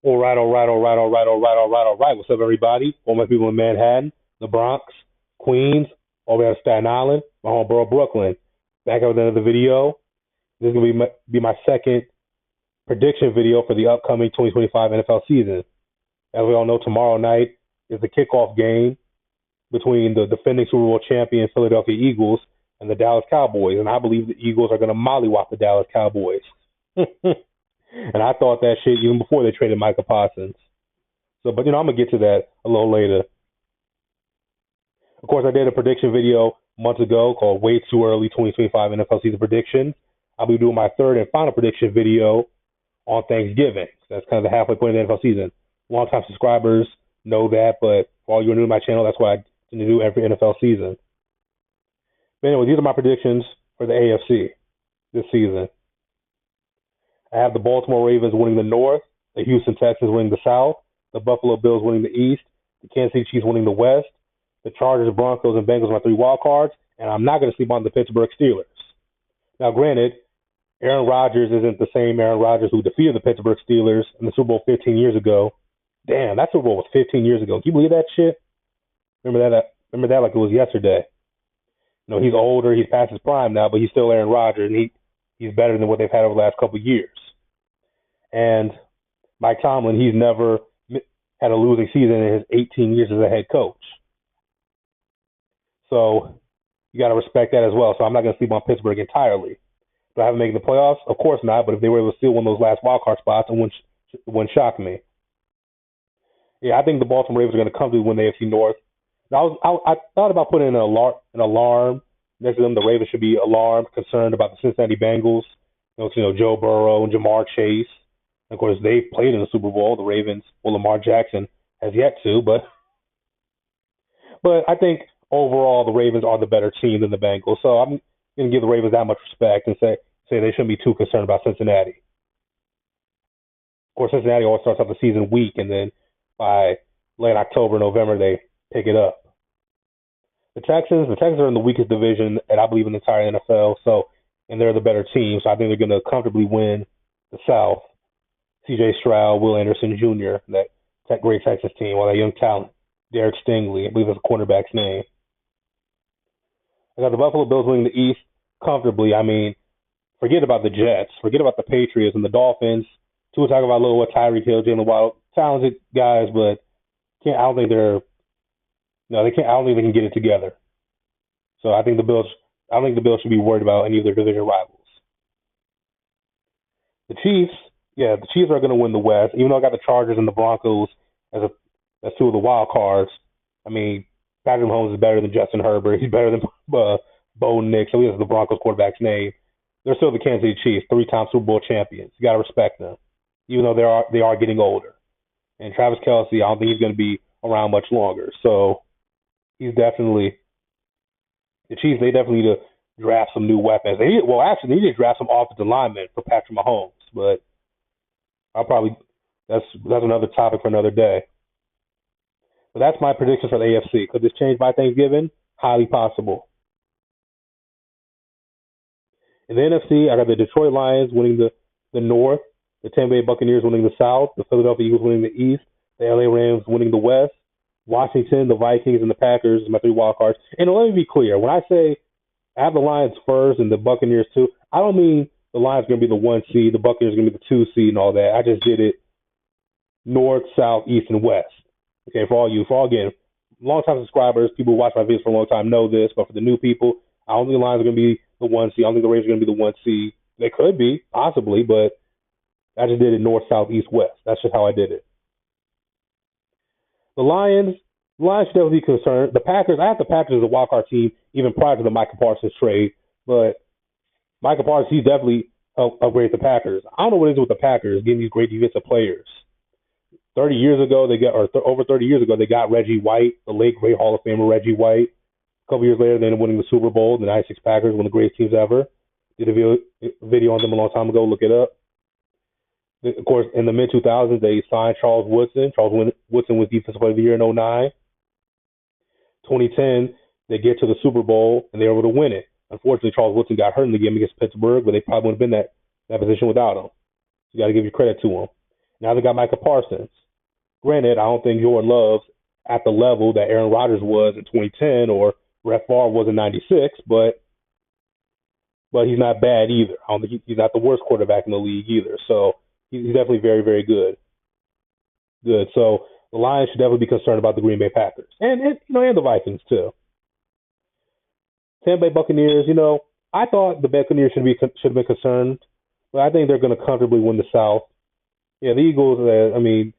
All right, all right, all right, all right, all right, all right, all right. What's up, everybody? All my people in Manhattan, the Bronx, Queens, all the way out to Staten Island, my home borough, Brooklyn. Back out with another video. This is going to be my second prediction video for the upcoming 2025 NFL season. As we all know, tomorrow night is the kickoff game between the defending Super Bowl champion Philadelphia Eagles and the Dallas Cowboys. And I believe the Eagles are going to mollywop the Dallas Cowboys. And I thought that shit even before they traded Micah Parsons. So, but I'm gonna get to that a little later. Of course, I did a prediction video months ago called "Way Too Early 2025 NFL Season Predictions." I'll be doing my third and final prediction video on Thanksgiving. So that's kind of the halfway point of the NFL season. Longtime subscribers know that, but for all you are new to my channel, that's what I tend to do every NFL season. But anyway, these are my predictions for the AFC this season. I have the Baltimore Ravens winning the North, the Houston Texans winning the South, the Buffalo Bills winning the East, the Kansas City Chiefs winning the West, the Chargers, Broncos, and Bengals are my three wild cards, and I'm not going to sleep on the Pittsburgh Steelers. Now, granted, Aaron Rodgers isn't the same Aaron Rodgers who defeated the Pittsburgh Steelers in the Super Bowl 15 years ago. Damn, that Super Bowl was 15 years ago. Can you believe that shit? Remember that like it was yesterday. He's older, he's past his prime now, but he's still Aaron Rodgers, and he's better than what they've had over the last couple of years. And Mike Tomlin, he's never had a losing season in his 18 years as a head coach. So you got to respect that as well. So I'm not going to sleep on Pittsburgh entirely. Do I have them making the playoffs? Of course not. But if they were able to steal one of those last wild card spots, it wouldn't shock me. Yeah, I think the Baltimore Ravens are going to comfortably win the AFC North. Now, I thought about putting an alarm next to them. The Ravens should be alarmed, concerned about the Cincinnati Bengals. Joe Burrow and Jamar Chase. And of course, they've played in the Super Bowl. The Ravens, well, Lamar Jackson has yet to, but I think overall the Ravens are the better team than the Bengals. So I'm going to give the Ravens that much respect and say they shouldn't be too concerned about Cincinnati. Of course, Cincinnati always starts off the season weak, and then by late October, November, they pick it up. The Texans are in the weakest division, and I believe in the entire NFL. And they're the better team, so I think they're going to comfortably win the South. C.J. Stroud, Will Anderson Jr., that great Texas team, while that young talent, Derek Stingley, I believe that's the cornerback's name. I got the Buffalo Bills winning the East comfortably. I mean, forget about the Jets, forget about the Patriots and the Dolphins. Tua Tagovailoa, Tyreek Hill, Jalen Waddle, talented guys, but I don't think they can get it together. So I think the Bills should be worried about any of their division rivals. The Chiefs are going to win the West, even though I got the Chargers and the Broncos as two of the wild cards. I mean, Patrick Mahomes is better than Justin Herbert. He's better than Bo Nix. So he has the Broncos quarterback's name. They're still the Kansas City Chiefs, 3-time Super Bowl champions. You got to respect them, even though they are getting older. And Travis Kelce, I don't think he's going to be around much longer. So he's definitely. The Chiefs, they definitely need to draft some new weapons. They need to draft some offensive linemen for Patrick Mahomes, but that's another topic for another day. But that's my prediction for the AFC. Could this change by Thanksgiving? Highly possible. In the NFC, I got the Detroit Lions winning the North, the Tampa Bay Buccaneers winning the South, the Philadelphia Eagles winning the East, the LA Rams winning the West, Washington, the Vikings, and the Packers are my three wild cards. And let me be clear. When I say I have the Lions first and the Buccaneers too, I don't mean the Lions are going to be the 1 seed, the Buccaneers are going to be the 2 seed and all that. I just did it North, South, East, and West. Okay, for again, long-time subscribers, people who watch my videos for a long time know this, but for the new people, I don't think the Lions are going to be the 1 seed. I don't think the Ravens are going to be the 1 seed. They could be, possibly, but I just did it North, South, East, West. That's just how I did it. The Lions should definitely be concerned. The Packers, I have the Packers as a wild card team even prior to the Micah Parsons trade, but Micah Parsons, he's definitely upgraded the Packers. I don't know what it is with the Packers getting these great defensive players. Over 30 years ago, they got Reggie White, the late great Hall of Famer Reggie White. A couple years later, they ended up winning the Super Bowl. The '96 Packers, one of the greatest teams ever. Did a video on them a long time ago. Look it up. Of course, in the mid-2000s, they signed Charles Woodson. Charles Woodson was Defensive Player of the Year in 2009. 2010, they get to the Super Bowl, and they were able to win it. Unfortunately, Charles Woodson got hurt in the game against Pittsburgh, but they probably wouldn't have been in that position without him. You got to give your credit to him. Now they got Micah Parsons. Granted, I don't think Jordan Love's at the level that Aaron Rodgers was in 2010 or Brett Favre was in '96, but he's not bad either. I don't think he's not the worst quarterback in the league either. So he's definitely very, very good. Good. So the Lions should definitely be concerned about the Green Bay Packers and the Vikings too. Tampa Bay Buccaneers. I thought the Buccaneers should have been concerned, but I think they're going to comfortably win the South. Yeah, the Eagles. We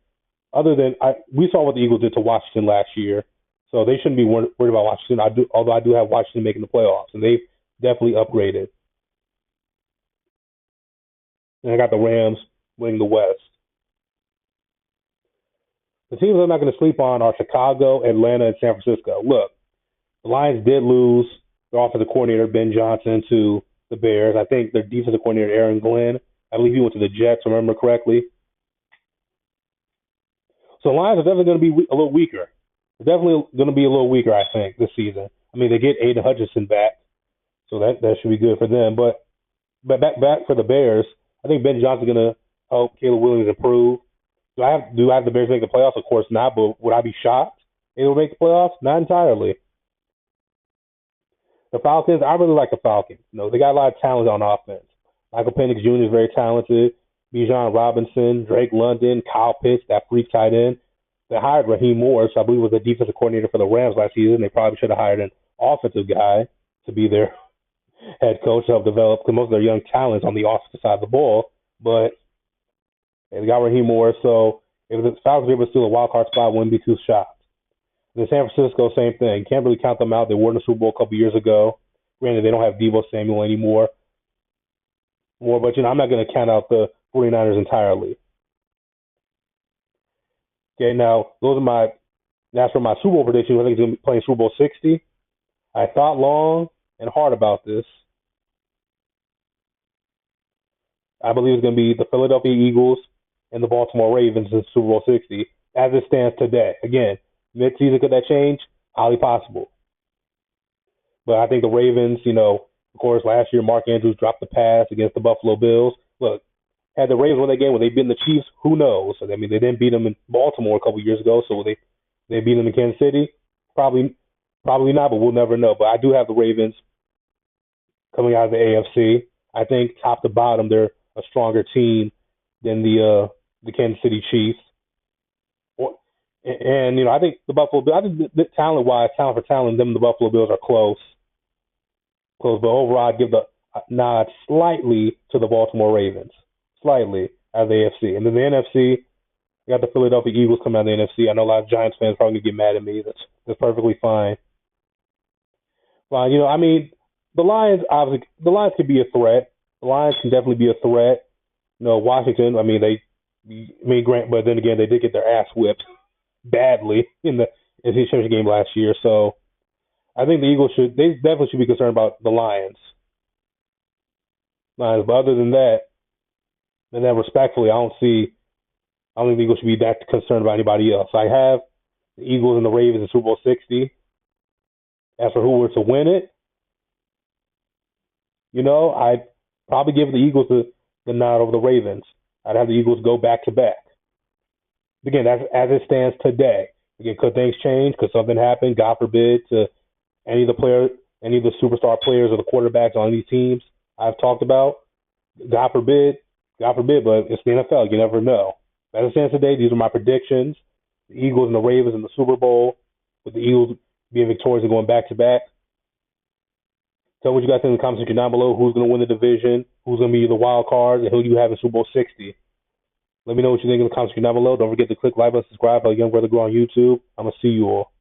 saw what the Eagles did to Washington last year, so they shouldn't be worried about Washington. Although I do have Washington making the playoffs, and they've definitely upgraded. And I got the Rams winning the West. The teams I'm not going to sleep on are Chicago, Atlanta, and San Francisco. Look, the Lions did lose their offensive coordinator, Ben Johnson, to the Bears. I think their defensive coordinator, Aaron Glenn, I believe he went to the Jets, if I remember correctly. So the Lions are definitely going to be a little weaker. They're definitely going to be a little weaker, I think, this season. I mean, they get Aiden Hutchinson back, so that should be good for them. But back for the Bears, I think Ben Johnson's going to help Caleb Williams improve. Do I have the Bears make the playoffs? Of course not, but would I be shocked they will make the playoffs? Not entirely. The Falcons, I really like the Falcons. They got a lot of talent on offense. Michael Penix Jr. is very talented. Bijan Robinson, Drake London, Kyle Pitts, that freak tight end. They hired Raheem Morris, I believe was the defensive coordinator for the Rams last season. They probably should have hired an offensive guy to be their head coach to help develop, because most of their young talents on the offensive side of the ball. But they got Raheem Morris, so if the Falcons are able to steal a wild card spot, wouldn't be too shocked. And then San Francisco, same thing. Can't really count them out. They won the Super Bowl a couple years ago. Granted, they don't have Deebo Samuel anymore. But I'm not going to count out the 49ers entirely. Okay, now that's for my Super Bowl predictions. I think he's going to be playing Super Bowl 60. I thought long and hard about this. I believe it's going to be the Philadelphia Eagles and the Baltimore Ravens in Super Bowl 60 as it stands today. Again, mid-season, could that change? Highly possible. But I think the Ravens, of course, last year Mark Andrews dropped the pass against the Buffalo Bills. Look, had the Ravens won that game, when they beat the Chiefs, who knows? I mean, they didn't beat them in Baltimore a couple years ago, so they beat them in Kansas City? Probably not, but we'll never know. But I do have the Ravens coming out of the AFC. I think top to bottom, they're a stronger team than the Kansas City Chiefs. And I think the Buffalo Bills, I think talent for talent, them and the Buffalo Bills are close. But overall, I'd give the nod slightly to the Baltimore Ravens. Slightly out of the AFC. And then the NFC, you got the Philadelphia Eagles coming out of the NFC. I know a lot of Giants fans are probably going to get mad at me. That's perfectly fine. Well, the Lions, obviously, the Lions could be a threat. The Lions can definitely be a threat. Washington, but then again, they did get their ass whipped badly in the championship game last year. So I think the Eagles they definitely should be concerned about the Lions. But other than that, and then respectfully, I don't think the Eagles should be that concerned about anybody else. I have the Eagles and the Ravens in Super Bowl 60. As for who were to win it, I'd probably give the Eagles the nod over the Ravens. I'd have the Eagles go back to back. Again, that's as it stands today. Again, could things change? Could something happen? God forbid, to any of the superstar players or the quarterbacks on these teams I've talked about. God forbid, but it's the NFL. You never know. As it stands today, these are my predictions. The Eagles and the Ravens in the Super Bowl, with the Eagles being victorious and going back to back. Tell me what you guys think in the comment section down below. Who's going to win the division? Who's going to be the wild card? And who do you have in Super Bowl 60? Let me know what you think in the comment section down below. Don't forget to click like and subscribe. Young Brother Grow on YouTube. I'm going to see you all.